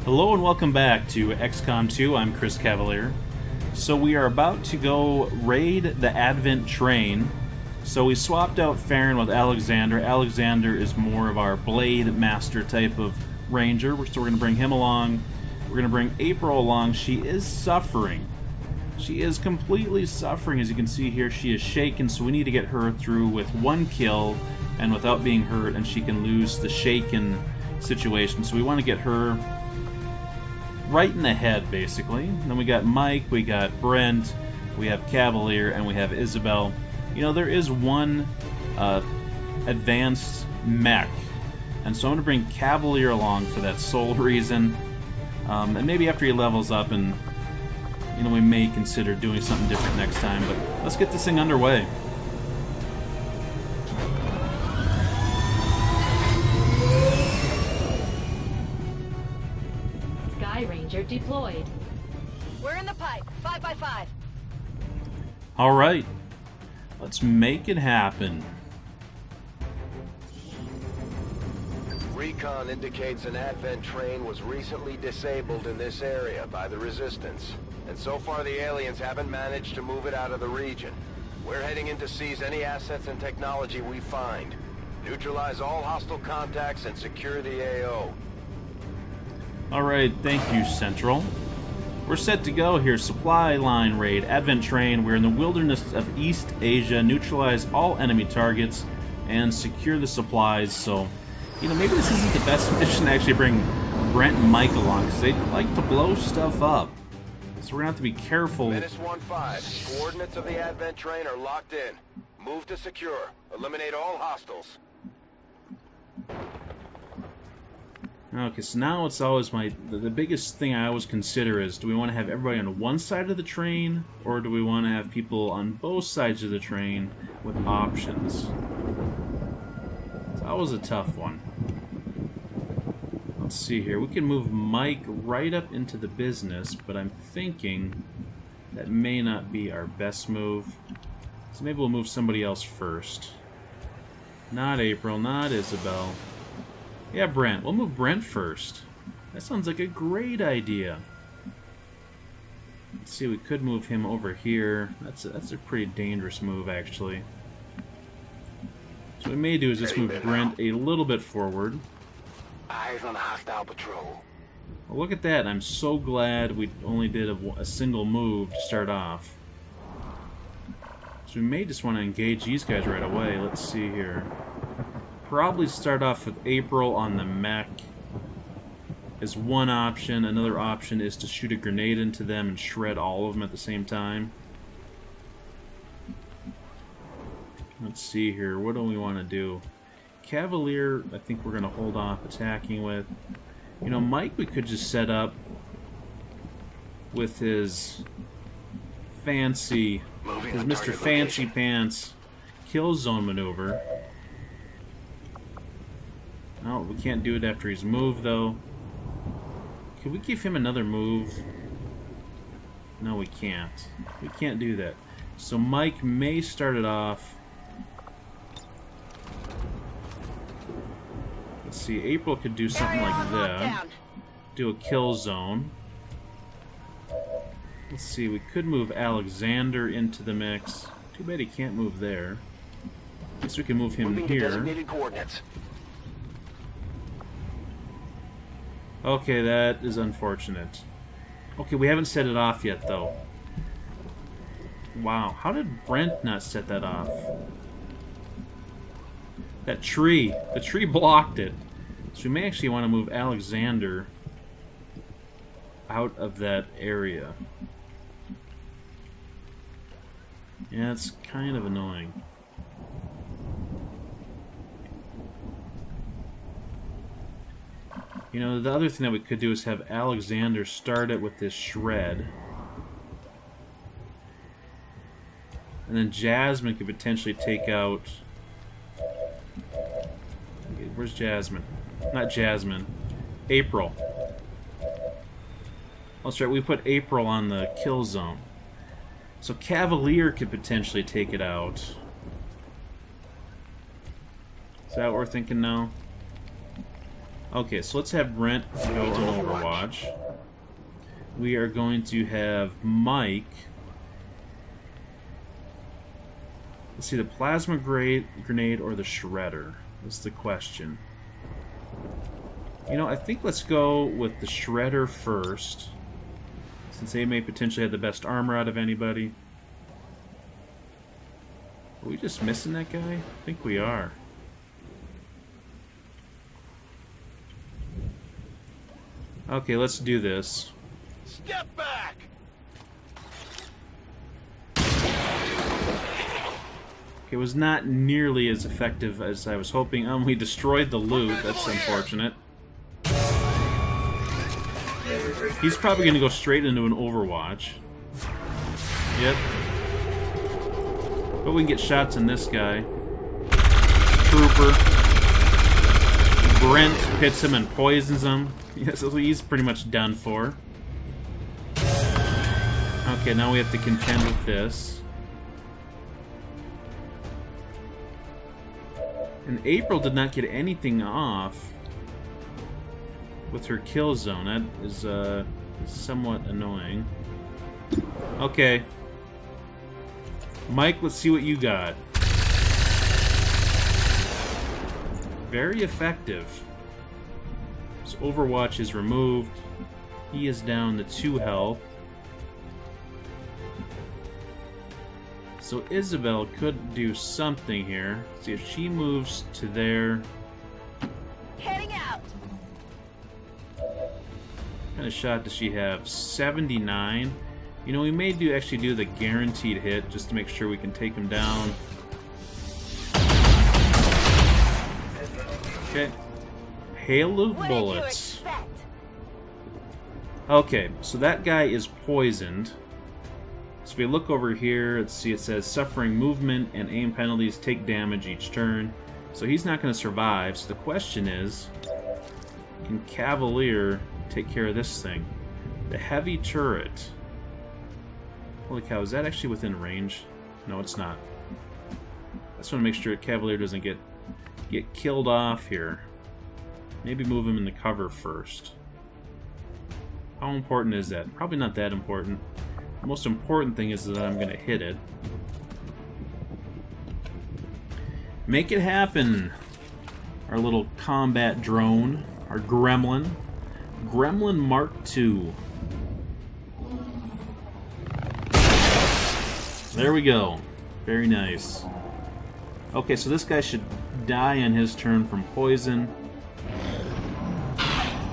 Hello and welcome back to XCOM 2. I'm Chris Cavalier. So we are about to go raid the Advent train. So we swapped out Farron with Alexander. Alexander is more of our blade master type of ranger, so we're going to bring him along. We're going to bring April along. She is suffering. She is completely suffering. As you can see here, she is shaken, so we need to get her through with one kill and without being hurt, and she can lose the shaken situation. So we want to get her right in the head, basically. And then we got Mike, we got Brent, we have Cavalier, and we have Isabel. You know, there is one advanced mech, and so I'm going to bring Cavalier along for that sole reason. And maybe after he levels up, and you know, we may consider doing something different next time. But let's get this thing underway. Ranger deployed. We're in the pipe. 5x5. All right, let's make it happen. Recon indicates an Advent train was recently disabled in this area by the Resistance, and so far the aliens haven't managed to move it out of the region. We're heading in to seize any assets and technology we find. Neutralize all hostile contacts and secure the AO. Alright, thank you, Central. We're set to go here. Supply line raid, Advent train. We're in the wilderness of East Asia. Neutralize all enemy targets and secure the supplies. So, you know, maybe this isn't the best mission to actually bring Brent and Mike along, because they like to blow stuff up. So we're going to have to be careful. Menace 1-5. Coordinates of the Advent train are locked in. Move to secure. Eliminate all hostiles. Okay, so now it's always the biggest thing I always consider is, do we want to have everybody on one side of the train, or do we want to have people on both sides of the train with options? It's always a tough one. Let's see here. We can move Mike right up into the business, but I'm thinking that may not be our best move. So maybe we'll move somebody else first. Not April, not Isabel. Yeah, Brent. We'll move Brent first. That sounds like a great idea. Let's see, we could move him over here. That's a pretty dangerous move, actually. So what we may do is just move Brent a little bit forward. Eyes on a hostile patrol. Well, look at that. I'm so glad we only did a single move to start off. So we may just want to engage these guys right away. Let's see here. Probably start off with April on the mech is one option. Another option is to shoot a grenade into them and shred all of them at the same time. Let's see here. What do we want to do? Cavalier, I think we're going to hold off attacking with. You know, Mike we could just set up with his Mr. Fancy Pants kill zone maneuver. No, we can't do it after he's moved, though. Can we give him another move? No, we can't. We can't do that. So Mike may start it off. Let's see, April could do something like that. Do a kill zone. Let's see, we could move Alexander into the mix. Too bad he can't move there. Guess we can move him here. Okay, that is unfortunate. Okay, we haven't set it off yet, though. Wow, how did Brent not set that off? That tree. The tree blocked it. So we may actually want to move Alexander out of that area. Yeah, it's kind of annoying. You know, the other thing that we could do is have Alexander start it with this shred. And then Jasmine could potentially take out... Okay, where's Jasmine? Not Jasmine. April. That's right, we put April on the kill zone. So Cavalier could potentially take it out. Is that what we're thinking now? Okay, so let's have Brent go on Overwatch. We are going to have Mike. Let's see, the plasma grenade or the shredder? That's the question. You know, I think let's go with the shredder first, since they may potentially have the best armor out of anybody. Are we just missing that guy? I think we are. Okay, let's do this. Step back! It was not nearly as effective as I was hoping. We destroyed the loot. That's unfortunate. He's probably going to go straight into an Overwatch. Yep. But we can get shots on this guy. Trooper. Brent hits him and poisons him. Yeah, so he's pretty much done for. Okay, now we have to contend with this. And April did not get anything off with her kill zone. That is somewhat annoying. Okay. Mike, let's see what you got. Very effective. So Overwatch is removed. He is down to 2 health. So Isabel could do something here. See if she moves to there. Heading out. What kind of shot does she have? 79. You know, we may actually do the guaranteed hit just to make sure we can take him down. Okay. Halo What did you bullets. expect? Okay, so that guy is poisoned. So if we look over here, let's see, it says suffering movement and aim penalties, take damage each turn. So he's not going to survive. So the question is, can Cavalier take care of this thing? The heavy turret. Holy cow, is that actually within range? No, it's not. I just want to make sure Cavalier doesn't get killed off here. Maybe move him in the cover first. How important is that? Probably not that important. The most important thing is that I'm going to hit it. Make it happen! Our little combat drone. Our Gremlin. Gremlin Mark II. There we go. Very nice. Okay, so this guy should die on his turn from poison.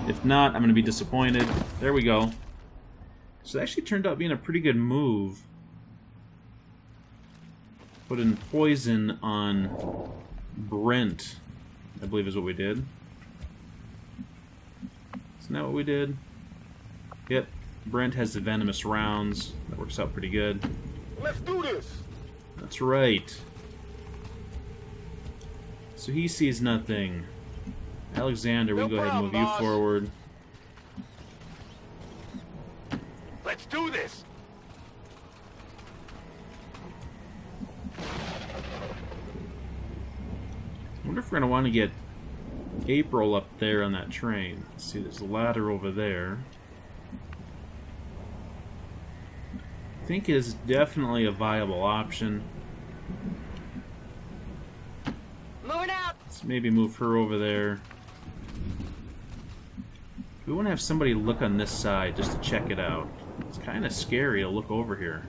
If not, I'm going to be disappointed. There we go. So it actually turned out being a pretty good move. Put in poison on Brent, I believe is what we did. Isn't that what we did? Yep. Brent has the venomous rounds. That works out pretty good. Let's do this! That's right. So he sees nothing. Alexander, we can go ahead and move you forward. Let's do this! I wonder if we're going to want to get April up there on that train. Let's see, there's a ladder over there. I think it is definitely a viable option. Moving out. Let's maybe move her over there. We want to have somebody look on this side just to check it out. It's kind of scary to look over here,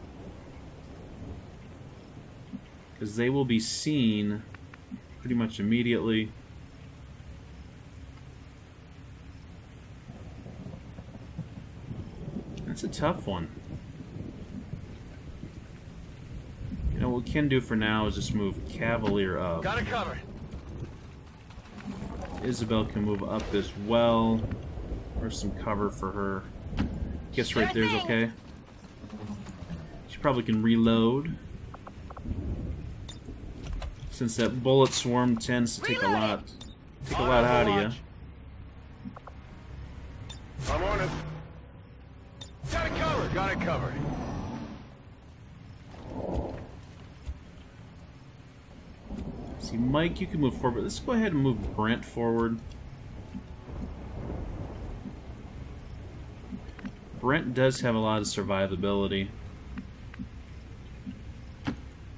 because they will be seen pretty much immediately. That's a tough one. You know, what we can do for now is just move Cavalier up. Got it covered. Isabel can move up as well. There's some cover for her. Guess right there's okay. She probably can reload, since that bullet swarm tends to take a lot out of you. I'm on it. Got it covered. Got it covered. See, Mike, you can move forward. Let's go ahead and move Brent forward. Brent does have a lot of survivability.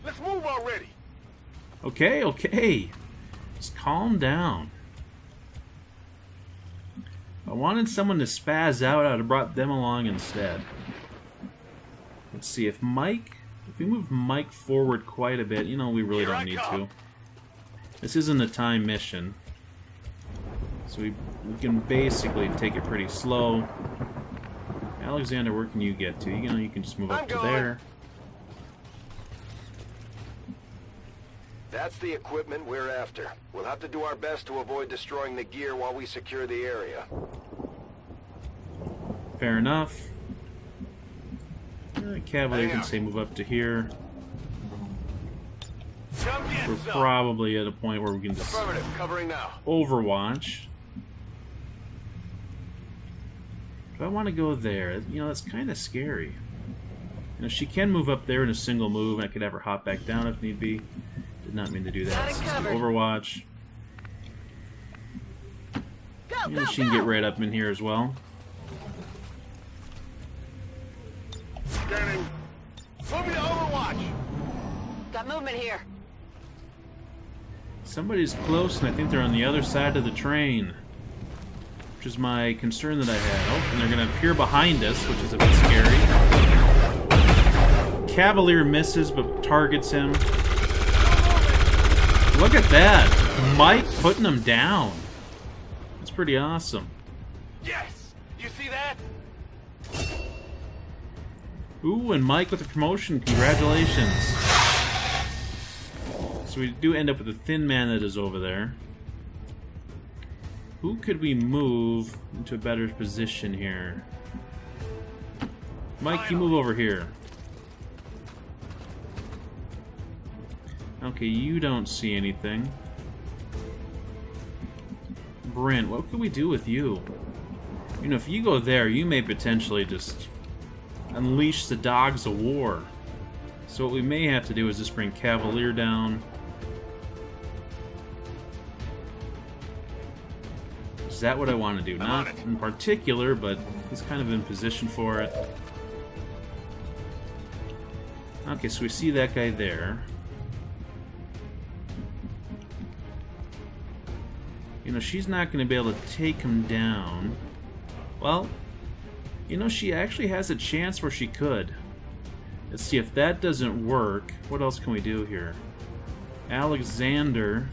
Let's move already. Okay, okay. Just calm down. If I wanted someone to spaz out, I'd have brought them along instead. Let's see, if we move Mike forward quite a bit, you know, we really don't need to. This isn't a time mission. So we can basically take it pretty slow. Alexander, where can you get to? You know, you can just move up to there. That's the equipment we're after. We'll have to do our best to avoid destroying the gear while we secure the area. Fair enough. Cavalier can say move up to here. We're probably at a point where we can just Covering now. Overwatch. Do I want to go there? You know, that's kind of scary. You know, she can move up there in a single move, and I could have her hop back down if need be. Did not mean to do that. Let's do Overwatch. You know, she can get right up in here as well. Scanning. Moving to Overwatch. Got movement here. Somebody's close, and I think they're on the other side of the train. Which is my concern that I had. Oh, and they're going to appear behind us, which is a bit scary. Cavalier misses, but targets him. Look at that! Mike putting him down. That's pretty awesome. Yes. You see that? Ooh, and Mike with the promotion. Congratulations. So we do end up with a thin man that is over there. Who could we move into a better position here? Mike, you move over here. Okay, you don't see anything. Brent, what could we do with you? You know, if you go there, you may potentially just unleash the dogs of war. So what we may have to do is just bring Cavalier down. Is that what I want to do? Not in particular, but he's kind of in position for it. Okay, so we see that guy there. You know, she's not going to be able to take him down. Well, you know, she actually has a chance where she could. Let's see, if that doesn't work, what else can we do here? Alexander...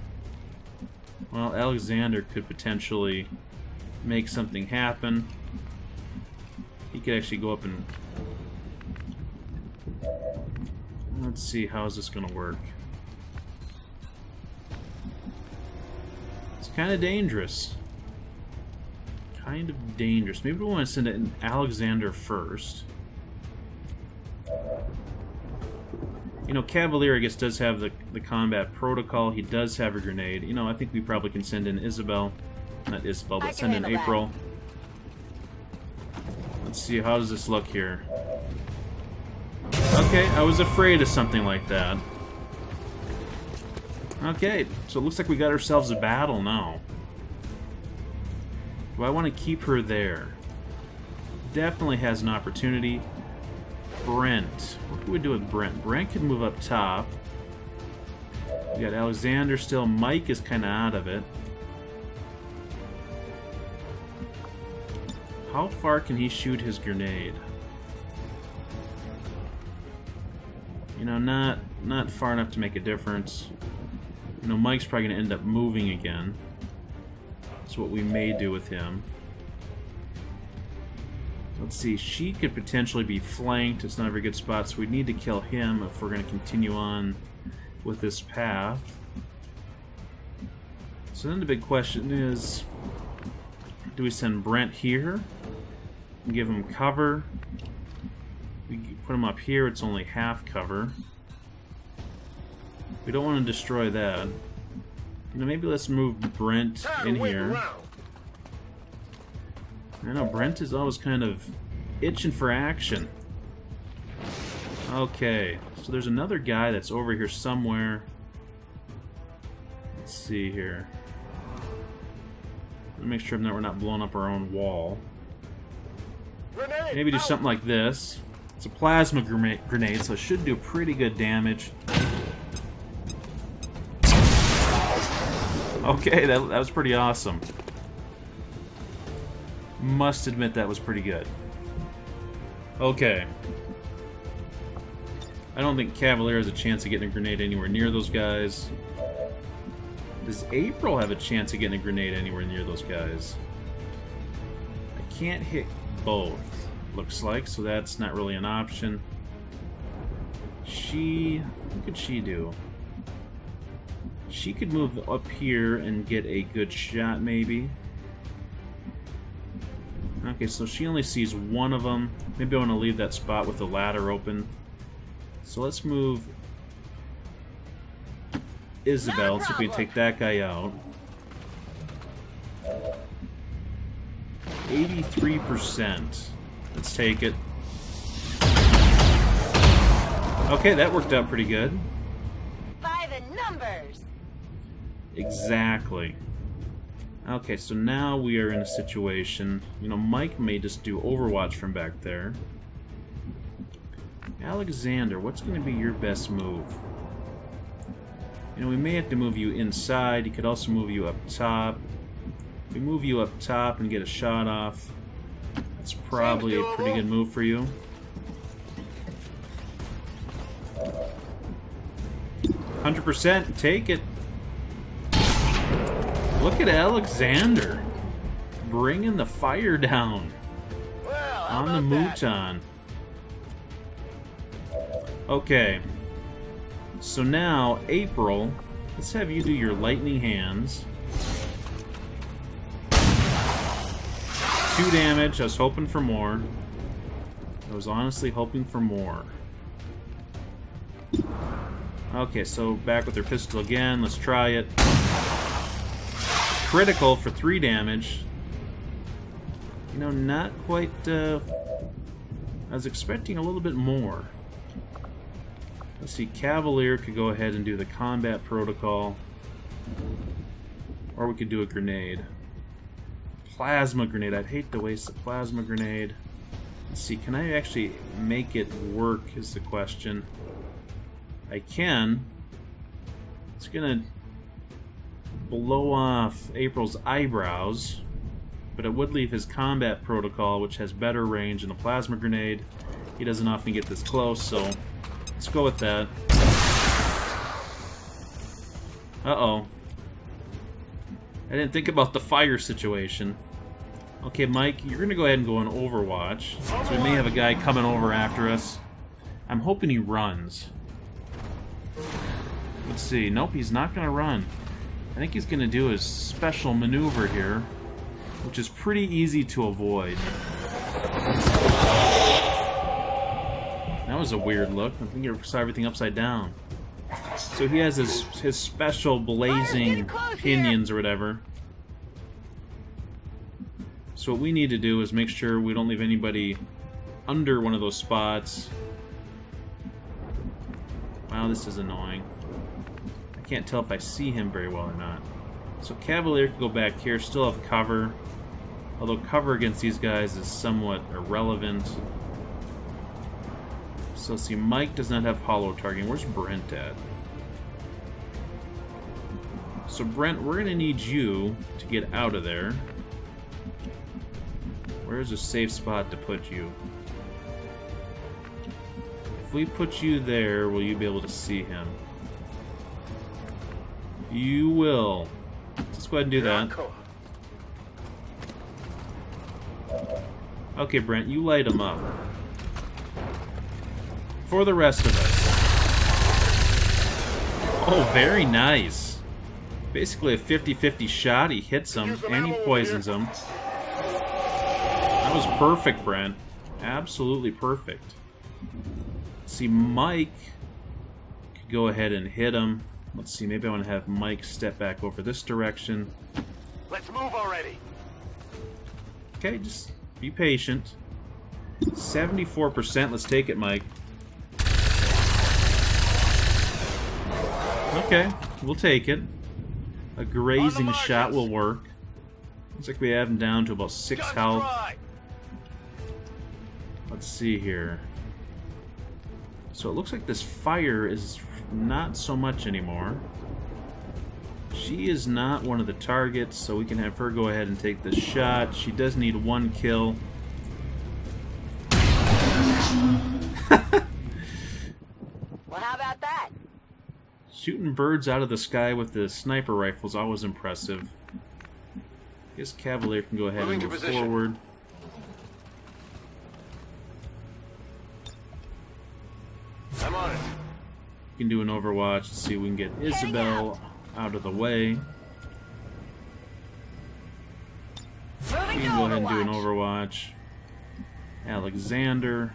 Well, Alexander could potentially make something happen. He could actually go up and... Let's see, how is this going to work? It's kind of dangerous. Kind of dangerous. Maybe we want to send it in Alexander first. You know, Cavalier, I guess, does have the combat protocol. He does have a grenade. You know, I think we probably can send in Isabel. Not Isabel, but send in April. Let's see, how does this look here? Okay, I was afraid of something like that. Okay, so it looks like we got ourselves a battle now. Do I want to keep her there? Definitely has an opportunity. Brent. What can we do with Brent? Brent can move up top. We got Alexander still. Mike is kind of out of it. How far can he shoot his grenade? You know, not far enough to make a difference. You know, Mike's probably going to end up moving again. That's what we may do with him. Let's see, she could potentially be flanked. It's not a very good spot, so we need to kill him if we're going to continue on with this path. So then the big question is, do we send Brent here and give him cover? We put him up here, it's only half cover. We don't want to destroy that. You know, maybe let's move Brent in here. I know, Brent is always kind of itching for action. Okay, so there's another guy that's over here somewhere. Let's see here. Let me make sure that we're not blowing up our own wall. Grenade! Maybe do out. something like this. It's a plasma grenade, so it should do pretty good damage. Okay, that was pretty awesome. Must admit that was pretty good. Okay. I don't think Cavalier has a chance of getting a grenade anywhere near those guys. Does April have a chance of getting a grenade anywhere near those guys? I can't hit both, looks like, so that's not really an option. What could she do? She could move up here and get a good shot, maybe. Okay, so she only sees one of them. Maybe I want to leave that spot with the ladder open. So let's move Isabel, see if we can take that guy out. 83%. Let's take it. Okay, that worked out pretty good. By the numbers. Exactly. Okay, so now we are in a situation. You know, Mike may just do Overwatch from back there. Alexander, what's going to be your best move? You know, we may have to move you inside. He could also move you up top. If we move you up top and get a shot off, that's probably a pretty good move for you. %, take it. Look at Alexander bringing the fire down Well, how on the about that? Mouton. Okay, so now April, let's have you do your lightning hands. 2 damage. I was hoping for more. I was honestly hoping for more. Okay, so back with her pistol again. Let's try it. Critical for 3 damage. You know, not quite. I was expecting a little bit more. Let's see, Cavalier could go ahead and do the combat protocol. Or we could do a grenade. Plasma grenade. I'd hate to waste a plasma grenade. Let's see, can I actually make it work is the question. I can. It's gonna blow off April's eyebrows, but it would leave his combat protocol, which has better range than a plasma grenade. He doesn't often get this close, so let's go with that. Uh-oh. I didn't think about the fire situation. Okay, Mike, you're going to go ahead and go on Overwatch. So we may have a guy coming over after us. I'm hoping he runs. Let's see. Nope, he's not going to run. I think he's going to do his special maneuver here, which is pretty easy to avoid. That was a weird look. I think he saw everything upside down. So he has his special blazing pinions or whatever. So what we need to do is make sure we don't leave anybody under one of those spots. Wow, this is annoying. I can't tell if I see him very well or not. So Cavalier can go back here, still have cover. Although cover against these guys is somewhat irrelevant. So see, Mike does not have hollow targeting. Where's Brent at? So Brent, we're going to need you to get out of there. Where's a safe spot to put you? If we put you there, will you be able to see him? You will. Let's go ahead and do that. Okay, Brent, you light him up. For the rest of us. Oh, very nice. Basically a 50-50 shot. He hits him and he poisons him. That was perfect, Brent. Absolutely perfect. See, Mike could go ahead and hit him. Let's see, maybe I want to have Mike step back over this direction. Let's move already. Okay, just be patient. 74%. Let's take it, Mike. Okay, we'll take it. A grazing shot will work. Looks like we have him down to about 6 Guns health. dry. Let's see here. So it looks like this fire is not so much anymore. She is not one of the targets, so we can have her go ahead and take this shot. She does need 1 kill. Well, how about that? Shooting birds out of the sky with the sniper rifle is always impressive. I guess Cavalier can go ahead Moving and to move position. forward. I'm on it. We can do an Overwatch. Let's see if we can get Isabel out of the way. We Moving to can go ahead and do an Overwatch. Overwatch. Alexander.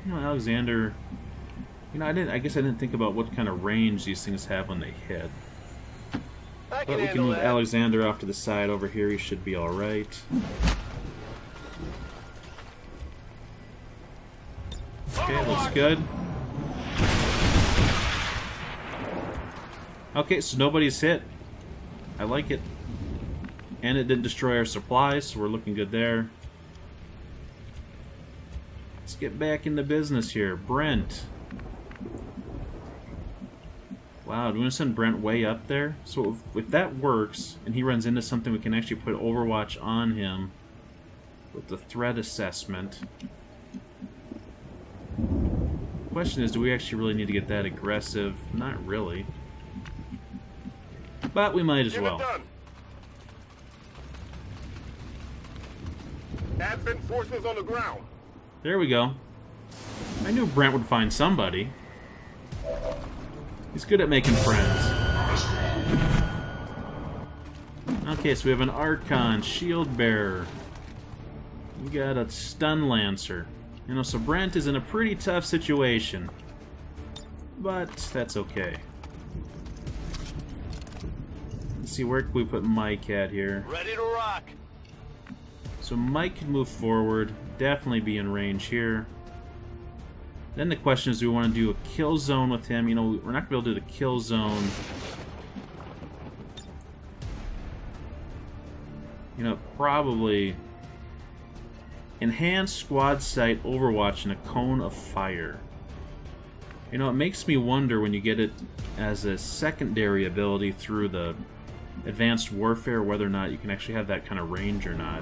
You know, Alexander. You know, I guess I didn't think about what kind of range these things have when they hit. I But we can handle move that. Alexander off to the side over here. He should be all right. Okay, looks good. Okay, so nobody's hit. I like it. And it didn't destroy our supplies, so we're looking good there. Let's get back into business here. Brent. Wow, do we want to send Brent way up there? So if that works, and he runs into something, we can actually put Overwatch on him with the threat assessment. The question is, do we actually really need to get that aggressive? Not really. But we might as Get well. it done. Advent forces on the ground. There we go. I knew Brent would find somebody. He's good at making friends. Okay, so we have an Archon, Shield Bearer. We got a Stun Lancer. You know, so Brent is in a pretty tough situation. But that's okay. Let's see, where can we put Mike at here? Ready to rock. So Mike can move forward, definitely be in range here. Then the question is, do we want to do a kill zone with him? You know, we're not going to be able to do the kill zone. You know, probably enhanced squad sight Overwatch and a cone of fire. You know, it makes me wonder when you get it as a secondary ability through the advanced warfare, whether or not you can actually have that kind of range or not.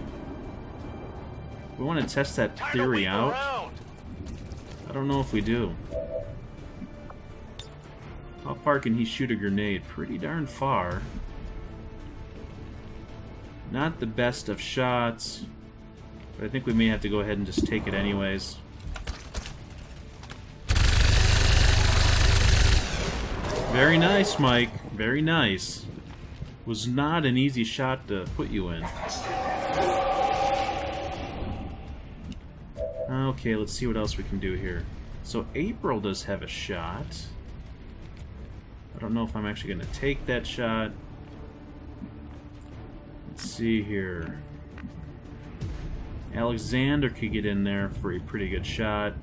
We want to test that Time to theory leap out. around. I don't know if we do. How far can he shoot a grenade? Pretty darn far. Not the best of shots, but I think we may have to go ahead and just take it anyways. Very nice, Mike. Very nice. Was not an easy shot to put you in. Okay, let's see what else we can do here. So April does have a shot. I don't know if I'm actually going to take that shot. Let's see here. Alexander could get in there for a pretty good shot.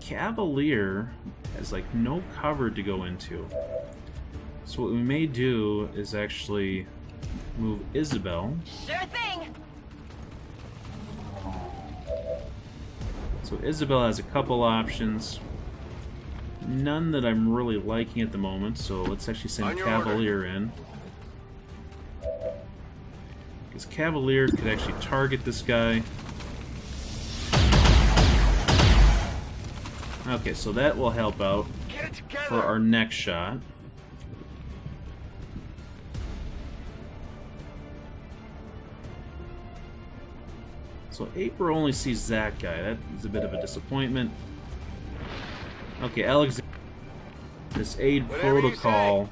Cavalier has like no cover to go into. So what we may do is actually move Isabel. Sure thing. So Isabel has a couple options. None that I'm really liking at the moment, so let's actually send On your Cavalier in. Because Cavalier could actually target this guy. Okay, so that will help out Get it together. for our next shot. So April only sees that guy. That is a bit of a disappointment. Okay, Alexander. This aid Whatever you protocol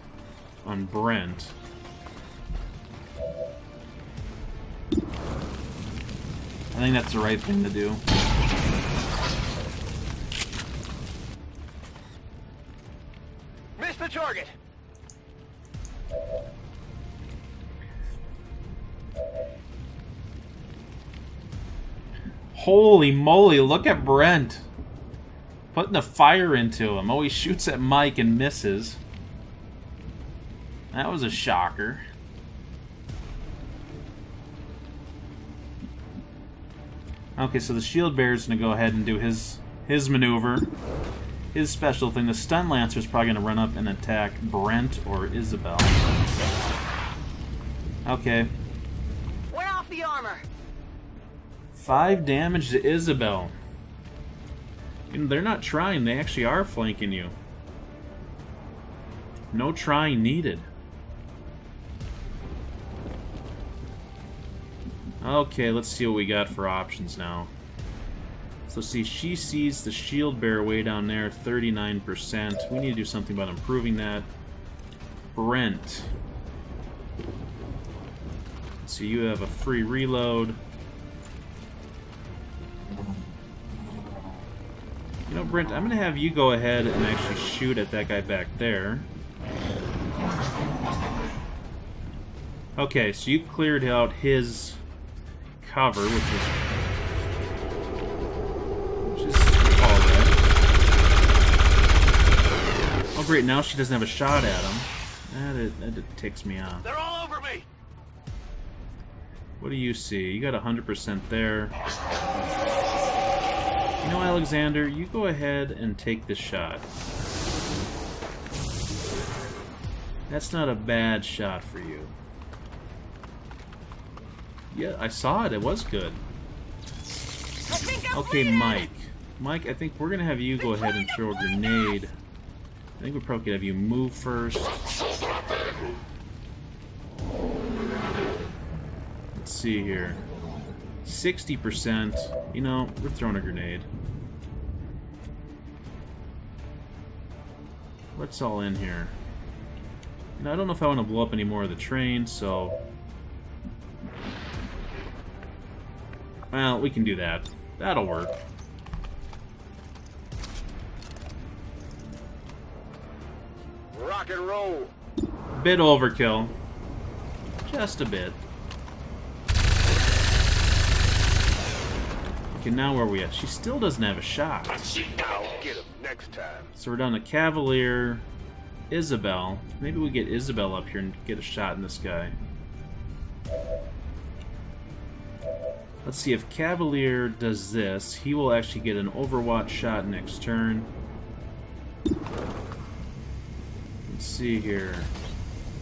on Brent. I think that's the right thing to do. Missed the target. Holy moly, look at Brent. Putting the fire into him. Oh, he shoots at Mike and misses. That was a shocker. Okay, so the shield bearer's gonna go ahead and do his maneuver. His special thing. The stun lancer's probably gonna run up and attack Brent or Isabel. Okay. Wear off the armor. 5 damage to Isabel. You know, they're not trying, they actually are flanking you. No trying needed. Okay, let's see what we got for options now. So see, she sees the shield bearer way down there, 39%. We need to do something about improving that. Brent. So you have a free reload. You know, Brent, I'm going to have you go ahead and actually shoot at that guy back there. Okay, so you cleared out his cover, which is all right. Oh great, now she doesn't have a shot at him. That ticks me off. They're all over me! What do you see? You got 100% there. You know, Alexander, you go ahead and take this shot. That's not a bad shot for you. Yeah, I saw it. It was good. Okay, Mike. Mike, I think we're going to have you go ahead and throw a grenade. I think we probably could have you move first. Let's see here. 60%. You know, we're throwing a grenade. What's all in here? Now, I don't know if I want to blow up any more of the train, so... Well, we can do that. That'll work. Rock and roll. Bit overkill. Just a bit. Okay, now where are we at? She still doesn't have a shot. I'll get him next time. So we're down to Cavalier, Isabel. Maybe we get Isabel up here and get a shot in this guy. Let's see, if Cavalier does this, he will actually get an Overwatch shot next turn. Let's see here.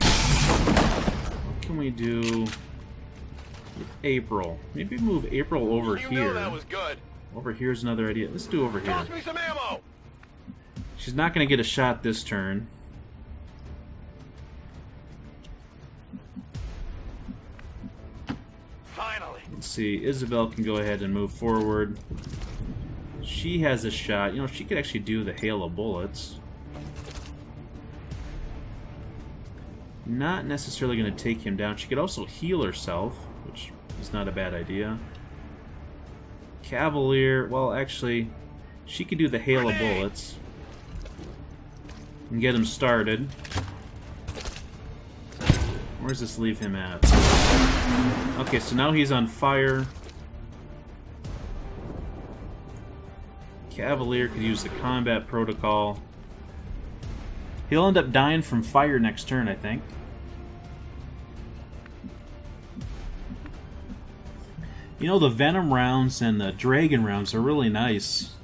What can we do with April? Maybe move April over You here. know that was good. Over here's another idea. Let's do over here. Toss me some ammo. She's not going to get a shot this turn. Finally. Let's see, Isabel can go ahead and move forward. She has a shot. You know, she could actually do the hail of bullets. Not necessarily going to take him down. She could also heal herself, which is not a bad idea. Cavalier, well, actually, she could do the hail of bullets and get him started. Where does this leave him at? Okay, so now he's on fire. Cavalier could use the combat protocol. He'll end up dying from fire next turn, I think. You know, the Venom rounds and the Dragon rounds are really nice.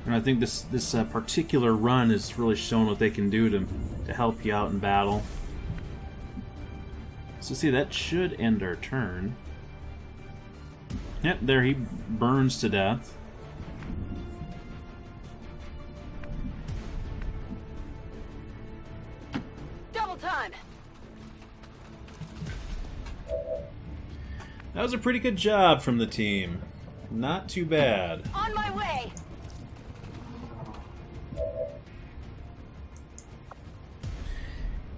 And I think this particular run has really shown what they can do to help you out in battle. So see, that should end our turn. Yep, there he burns to death. Double time. That was a pretty good job from the team. Not too bad. On my way.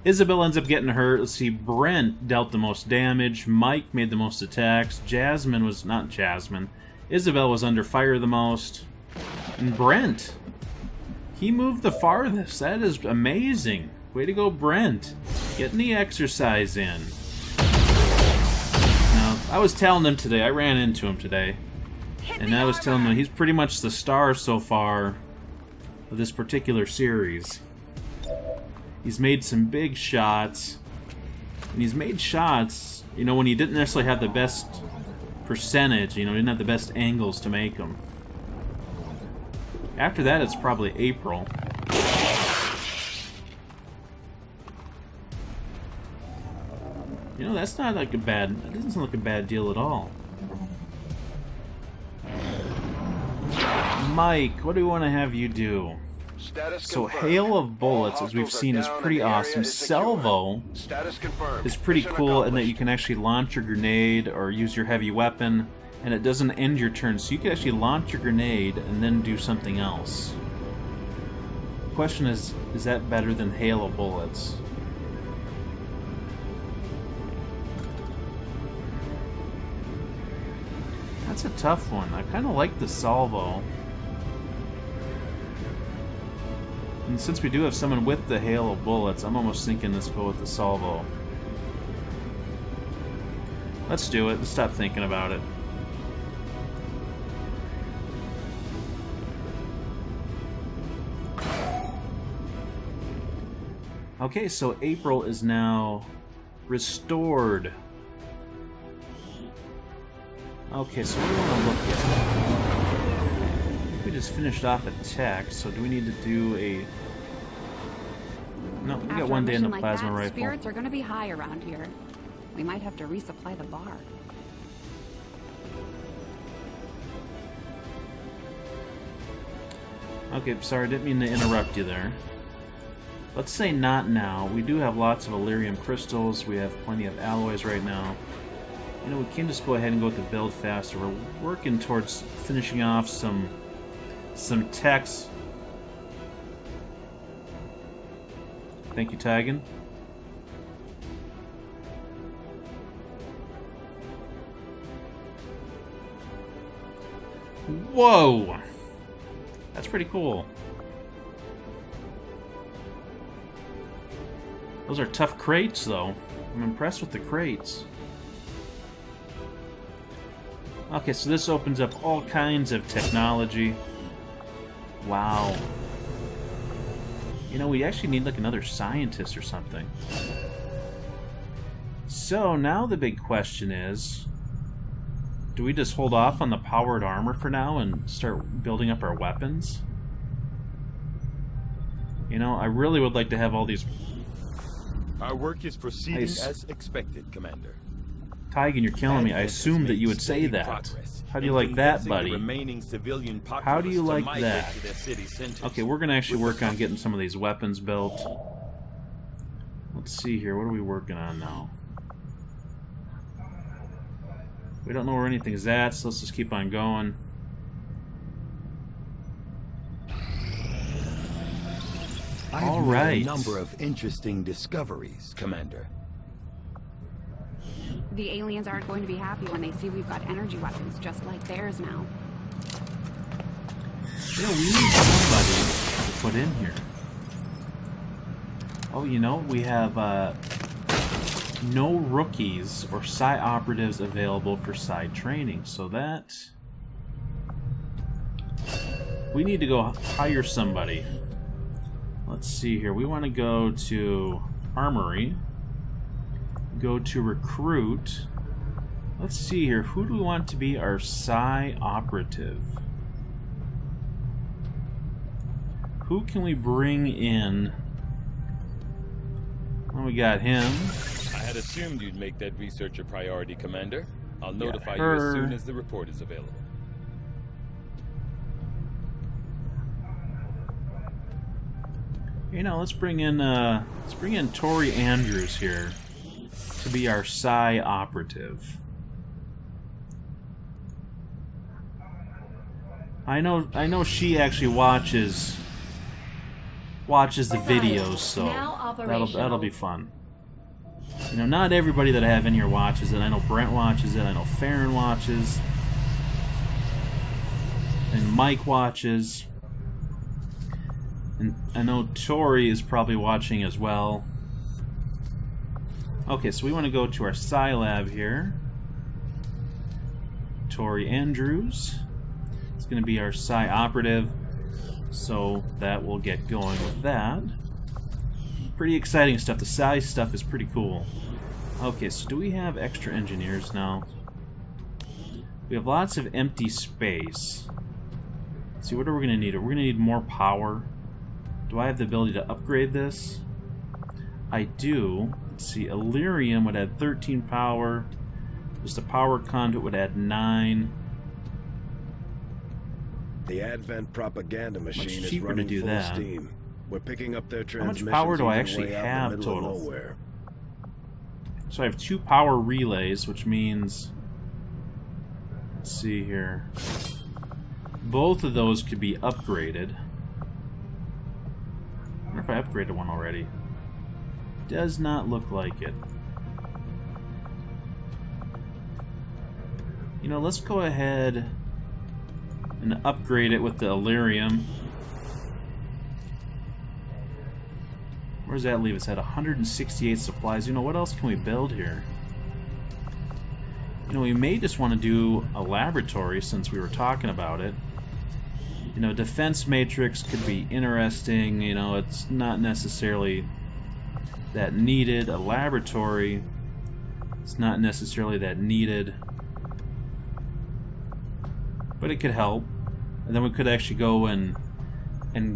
Isabel ends up getting hurt. Let's see, Brent dealt the most damage. Mike made the most attacks. Jasmine was... not Jasmine. Isabel was under fire the most. And Brent, he moved the farthest. That is amazing. Way to go, Brent. Getting the exercise in. Now, I was telling him today, I ran into him today, and I was telling him he's pretty much the star so far of this particular series. He's made some big shots, and he's made shots, you know, when he didn't necessarily have the best percentage. You know, didn't have the best angles to make them. After that, it's probably April. You know, that's not like a bad... It doesn't sound like a bad deal at all. Mike, what do we want to have you do? Status So, confirmed. Hail of Bullets, All as we've hostiles are seen, is down pretty and the area awesome. is secure. Salvo Status confirmed. is pretty Mission cool in that you accomplished. can actually launch your grenade or use your heavy weapon, and it doesn't end your turn, so you can actually launch your grenade and then do something else. The question is that better than Hail of Bullets? That's a tough one. I kind of like the salvo. And since we do have someone with the Hail of Bullets, I'm almost thinking let's go with the salvo. Let's do it. Let's stop thinking about it. Okay, so April is now restored. Okay, so what do we want to look at? We just finished off a tech, so do we need to do a... No, we got After one a day in the mission like plasma that, rifle. Spirits are going to be high around here. We might have to resupply the bar. Okay, sorry, didn't mean to interrupt you there. Let's say not now. We do have lots of Illyrium crystals. We have plenty of alloys right now. You know, we can just go ahead and go with the build faster. We're working towards finishing off some techs. Thank you, Tigan. Whoa! That's pretty cool. Those are tough crates, though. I'm impressed with the crates. Okay, so this opens up all kinds of technology. Wow. You know, we actually need like another scientist or something. So now the big question is, do we just hold off on the powered armor for now and start building up our weapons? You know, I really would like to have all these... Our work is proceeding Nice. as expected, Commander. Tigan, you're killing me. I Advent has assumed that made you would say steady that. progress How do you in like that, convincing buddy? the remaining civilian How do you populace to like migrate that? to their city centers. Okay, we're gonna actually With the work on getting some of these weapons built. Let's see here. What are we working on now? We don't know where anything's at, so let's just keep on going. I've All made right. a number of interesting discoveries, Commander. The aliens aren't going to be happy when they see we've got energy weapons just like theirs now. Yeah, we need somebody to put in here. Oh, you know, we have no rookies or psi operatives available for psi training, so that... We need to go hire somebody. Let's see here. We want to go to Armory. Go to Recruit. Let's see here. Who do we want to be our psi operative? Who can we bring in? Well, we got him. I had assumed you'd make that research a priority, Commander. I'll Yeah, notify you her. as soon as the report is available. You know, let's bring in Tori Andrews here to be our psi operative. I know she actually watches the videos, so Now that'll operational. be fun. You know, not everybody that I have in here watches it. I know Brent watches it. I know Farron watches, and Mike watches. And I know Tori is probably watching as well. Okay, so we want to go to our Psi Lab here. Tori Andrews. It's going to be our Psi operative. So that will get going with that. Pretty exciting stuff. The Psi stuff is pretty cool. Okay, so do we have extra engineers now? We have lots of empty space. Let's see, what are we going to need? We're going to need more power. Do I have the ability to upgrade this? I do. Let's see, Illyrium would add 13 power. Just a power conduit would add 9. The Advent propaganda machine is cheaper to running do full that. steam. We're picking up their How much transmissions power do I even actually way out in the have middle of total? nowhere. So I have 2 power relays, which means... Let's see here. Both of those could be upgraded. I wonder if I upgraded one already. Does not look like it. You know, let's go ahead and upgrade it with the Illyrium. Where does that leave us at? 168 supplies. You know, what else can we build here? You know, we may just want to do a laboratory since we were talking about it. You know, defense matrix could be interesting. You know, it's not necessarily that needed. A laboratory, it's not necessarily that needed. But it could help. And then we could actually go and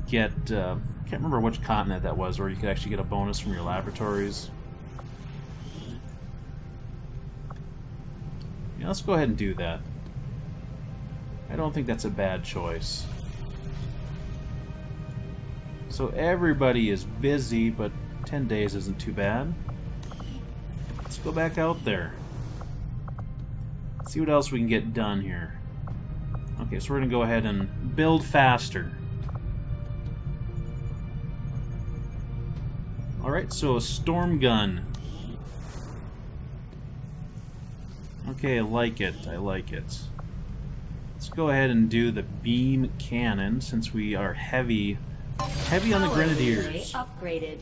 get... I can't remember which continent that was, where you could actually get a bonus from your laboratories. Yeah, let's go ahead and do that. I don't think that's a bad choice. So everybody is busy, but 10 days isn't too bad. Let's go back out there. See what else we can get done here. Okay, so we're going to go ahead and build faster. Alright, so a storm gun. Okay, I like it. I like it. Let's go ahead and do the beam cannon since we are heavy on the Power relay grenadiers. upgraded.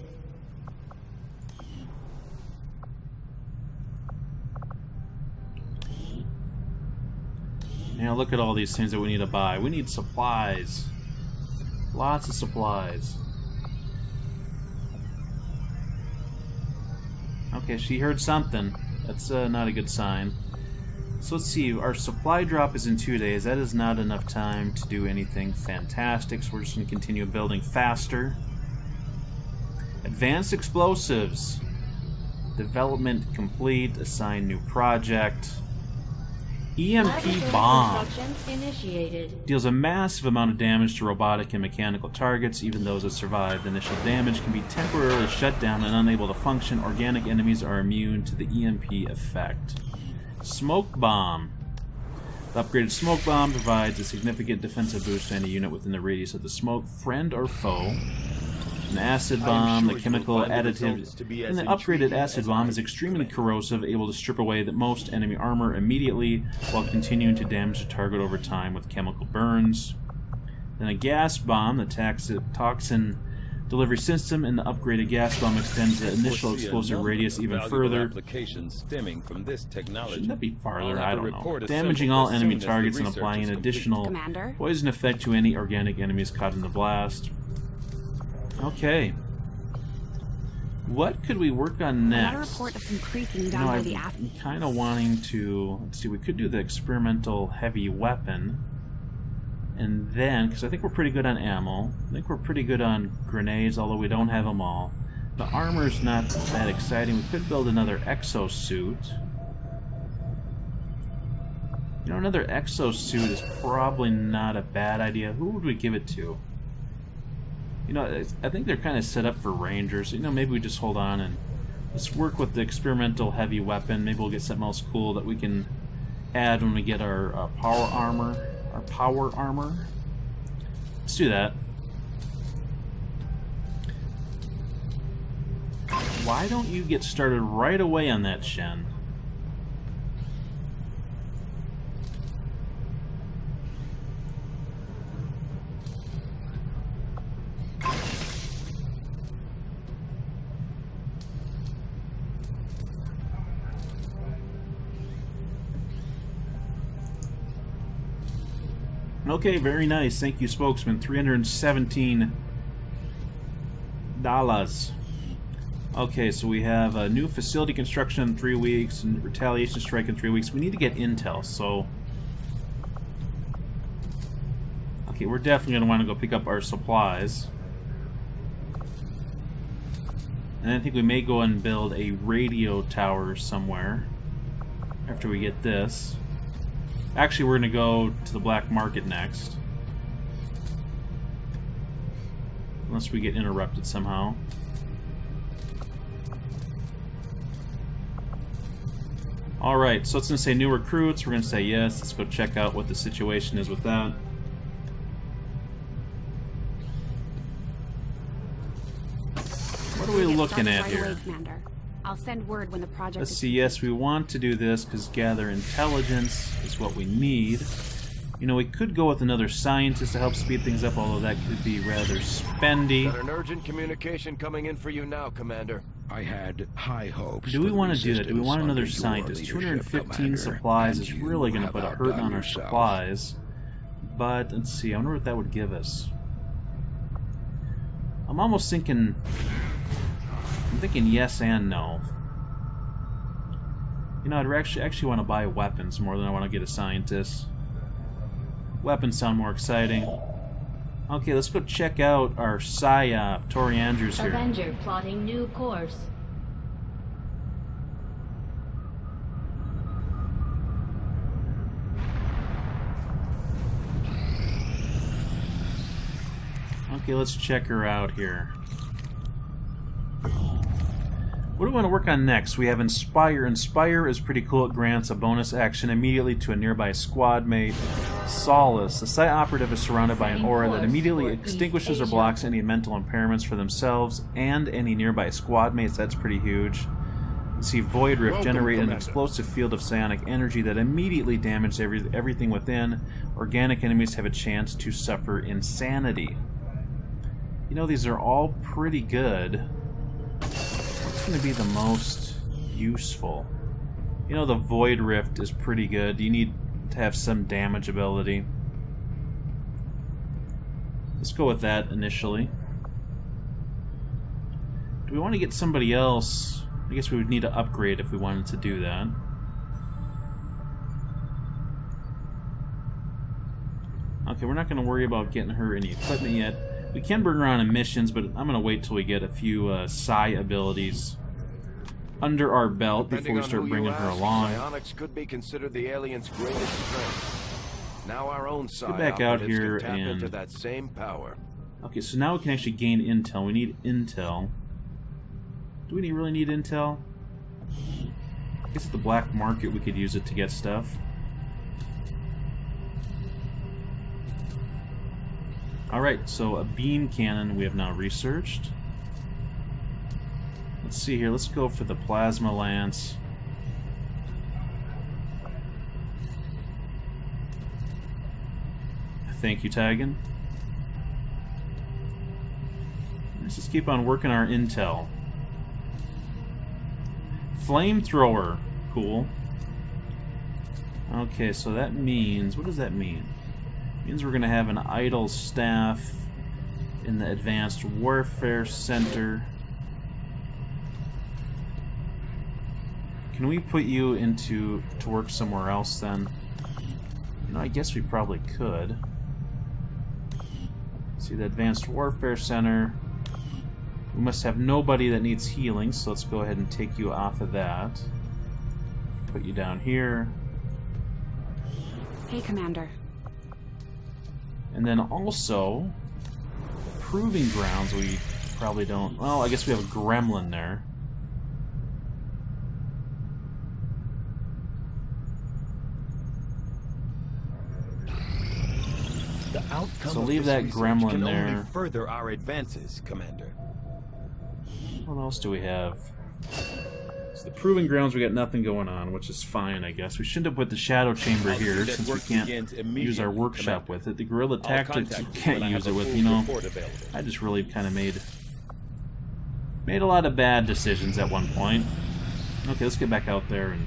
Now look at all these things that we need to buy. We need supplies. Lots of supplies. Okay, she heard something. That's not a good sign. So let's see, our supply drop is in 2 days. That is not enough time to do anything fantastic, so we're just going to continue building faster. Advanced explosives. Development complete. Assign new project. EMP Laboratory bomb. construction initiated. Deals a massive amount of damage to robotic and mechanical targets. Even those that survive the initial damage can be temporarily shut down and unable to function. Organic enemies are immune to the EMP effect. Smoke bomb. The upgraded smoke bomb provides a significant defensive boost to any unit within the radius of the smoke, friend or foe. An acid bomb, the chemical additive in the upgraded acid bomb is extremely corrosive, able to strip away most enemy armor immediately while continuing to damage the target over time with chemical burns. Then a gas bomb, the toxin delivery system in the upgraded gas bomb extends the initial explosive radius even further. Applications stemming from this technology. Shouldn't that be farther? I'll I have a don't know. report Damaging assembled all as enemy soon as the targets and research applying is an complete. additional Commander? poison effect to any organic enemies caught in the blast. Okay. What could we work on I got a next? report of some creaking You down know, by I'm the aft. kind of wanting to... Let's see, we could do the experimental heavy weapon. And then, because I think we're pretty good on ammo. I think we're pretty good on grenades, although we don't have them all. The armor's not that exciting. We could build another exosuit. You know, another exosuit is probably not a bad idea. Who would we give it to? You know, I think they're kind of set up for rangers. You know, maybe we just hold on and let's work with the experimental heavy weapon. Maybe we'll get something else cool that we can add when we get our power armor. Our power armor. Let's do that. Why don't you get started right away on that, Shen? Okay, very nice. Thank you, spokesman. $317. Okay, so we have a new facility construction in 3 weeks and retaliation strike in 3 weeks. We need to get intel, so Okay, we're definitely going to want to go pick up our supplies. And I think we may go and build a radio tower somewhere after we get this. Actually, we're going to go to the black market next. Unless we get interrupted somehow. Alright, so it's going to say new recruits. We're going to say yes. Let's go check out what the situation is with that. What are we looking at here? Commander. I'll send word when the project Let's is see, yes, we want to do this because gather intelligence is what we need. You know, we could go with another scientist to help speed things up, although that could be rather spendy. Got an urgent communication coming in for you now, Commander. I had high hopes. Do we for the want to do that? Do we resistance want another under your scientist? leadership, 215 Commander, supplies and is you really going to have put a hurt outdone on our yourself. supplies. But, let's see, I wonder what that would give us. I'm almost thinking... I'm thinking yes and no. You know, I'd actually want to buy weapons more than I want to get a scientist. Weapons sound more exciting. Okay, let's go check out our PSYOP, Tori Andrews here. Avenger plotting new course. Okay, let's check her out here. What do we want to work on next? We have Inspire. Inspire is pretty cool. It grants a bonus action immediately to a nearby squad mate. Solace. The site operative is surrounded by an aura that immediately extinguishes or blocks any mental impairments for themselves and any nearby squad mates. That's pretty huge. Let's see, Void Rift. Generate an explosive field of psionic energy that immediately damages everything within. Organic enemies have a chance to suffer insanity. You know, these are all pretty good. What's going to be the most useful? You know, the Void Rift is pretty good. You need to have some damage ability. Let's go with that initially. Do we want to get somebody else? I guess we would need to upgrade if we wanted to do that. Okay, we're not going to worry about getting her any equipment yet. We can bring her on in missions, but I'm going to wait till we get a few psi abilities under our belt before we start bringing her along. Psionics could be considered the aliens' greatest strength. Now our own psi Get back out operatives here can tap and... into that same power. Okay, so now we can actually gain intel. We need intel. Do we really need intel? I guess at the black market we could use it to get stuff. Alright, so a beam cannon we have now researched. Let's see here, let's go for the plasma lance. Thank you, Tagan. Let's just keep on working our intel. Flamethrower. Cool. Okay, so that means... what does that mean? It means we're going to have an idle staff in the Advanced Warfare Center. Can we put you to work somewhere else then? You know, I guess we probably could. See, the Advanced Warfare Center. We must have nobody that needs healing, so let's go ahead and take you off of that. Put you down here. Hey, Commander. And then also, Proving Grounds we probably don't... well, I guess we have a gremlin there. The outcome So of leave this that research gremlin can there. only further our advances, Commander. What else do we have? So the Proving Grounds, we got nothing going on, which is fine, I guess. We shouldn't have put the Shadow Chamber I'll here, see that since we work can't begins use our immediately, workshop Commander. with it. The Guerrilla I'll Tactics, you contact you can't when I use have it a with, full you know... report available. I just really kind of made a lot of bad decisions at one point. Okay, let's get back out there and...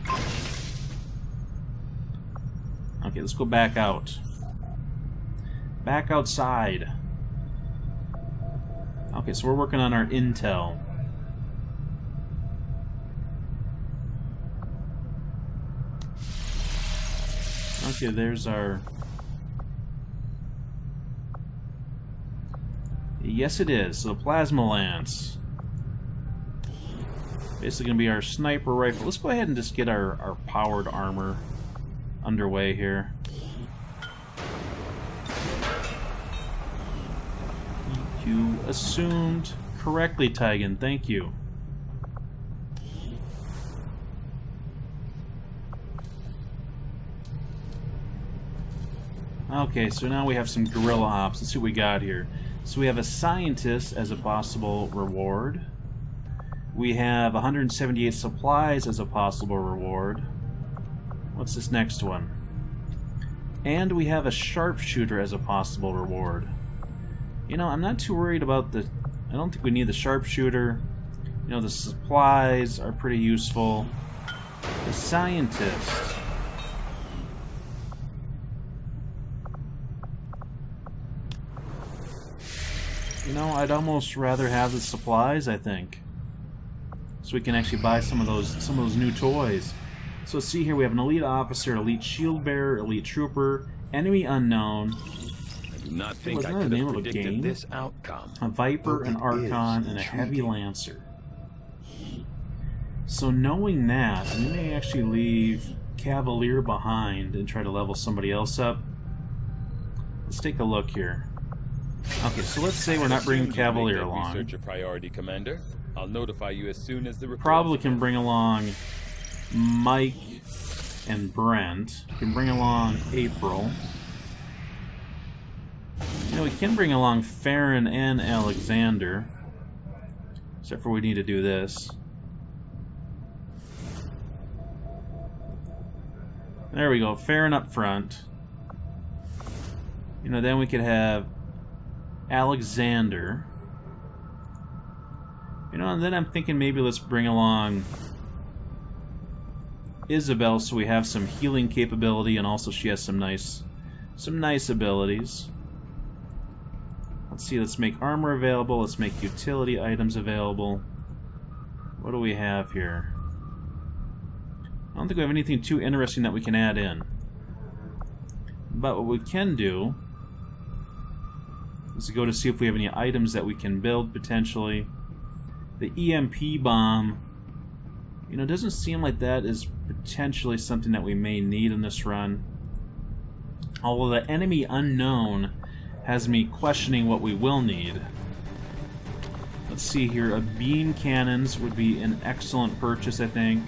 okay, let's go back out. Back outside. Okay, so we're working on our intel. Okay, there's our... Yes, it is. So the Plasma Lance. Basically going to be our sniper rifle. Let's go ahead and just get our powered armor underway here. You assumed correctly, Tygan. Thank you. Okay, so now we have some guerrilla ops. Let's see what we got here. So we have a scientist as a possible reward. We have 178 supplies as a possible reward. What's this next one? And we have a sharpshooter as a possible reward. You know, I'm not too worried about the... I don't think we need the sharpshooter. You know, the supplies are pretty useful. The scientist... You know, I'd almost rather have the supplies, I think. So we can actually buy some of those new toys. So let's see here, we have an elite officer, elite shield bearer, elite trooper, enemy unknown. I do not think I that could the have name of a predicted game? this outcome. A Viper, an Archon, and a Heavy Lancer. So knowing that, we may actually leave Cavalier behind and try to level somebody else up. Let's take a look here. Okay, so let's say we're not bringing Cavalier along. Research a priority, Commander. I'll notify you as soon as the report. Probably can bring along Mike and Brent. Can bring along April. You know, we can bring along Farron and Alexander. Except for we need to do this. There we go, Farron up front. You know, then we could have Alexander. You know, and then I'm thinking maybe let's bring along Isabel so we have some healing capability, and also she has some nice abilities. Let's see, let's make armor available, let's make utility items available. What do we have here? I don't think we have anything too interesting that we can add in. But what we can do is go to see if we have any items that we can build potentially. The EMP bomb, you know, doesn't seem like that is potentially something that we may need in this run. Although the enemy unknown has me questioning what we will need. Let's see here, a beam cannons would be an excellent purchase, I think.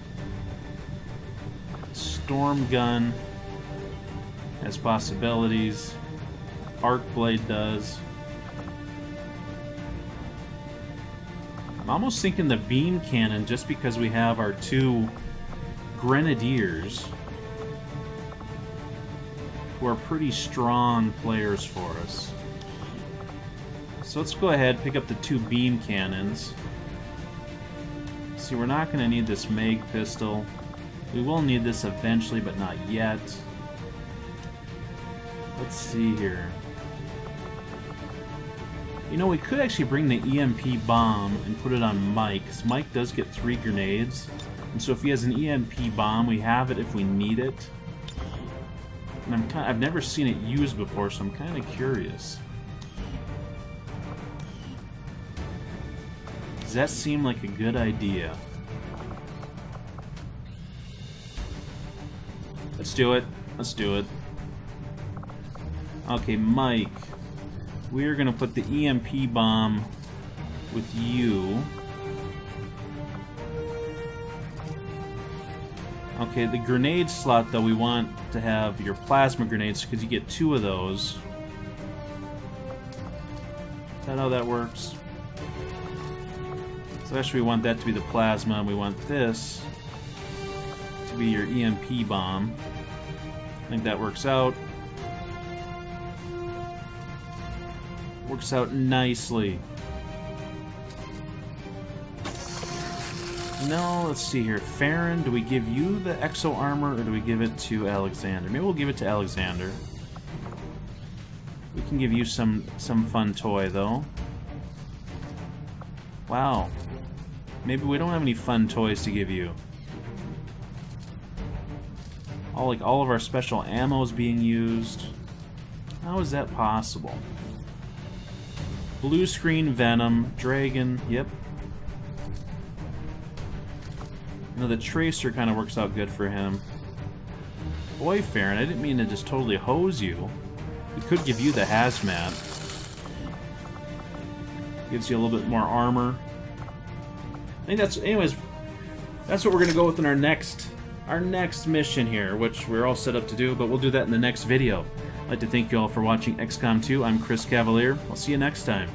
Storm gun has possibilities. Arc blade does. I'm almost thinking the beam cannon, just because we have our two grenadiers who are pretty strong players for us. So let's go ahead, pick up the two beam cannons. See, we're not going to need this Mag pistol. We will need this eventually, but not yet. Let's see here. You know, we could actually bring the EMP bomb and put it on Mike, because Mike does get 3 grenades. And so if he has an EMP bomb, we have it if we need it. And I've never seen it used before, so I'm kind of curious. Does that seem like a good idea? Let's do it. Let's do it. Okay, Mike. We're going to put the EMP bomb with you. Okay, the grenade slot, though, we want to have your plasma grenades because you get 2 of those. Is that how that works? So actually we want that to be the plasma, and we want this to be your EMP bomb. I think that works out. Works out nicely. No, let's see here. Farron, do we give you the exo armor or do we give it to Alexander? Maybe we'll give it to Alexander. We can give you some fun toy though. Wow. Maybe we don't have any fun toys to give you. All of our special ammo is being used. How is that possible? Blue screen, Venom, Dragon, yep. You know, the Tracer kind of works out good for him. Boy, Farron, I didn't mean to just totally hose you. We could give you the Hazmat. Gives you a little bit more armor. I think that's, anyways, that's what we're going to go with in our next mission here, which we're all set up to do, but we'll do that in the next video. I'd like to thank you all for watching XCOM 2. I'm Chris Cavalier. I'll see you next time.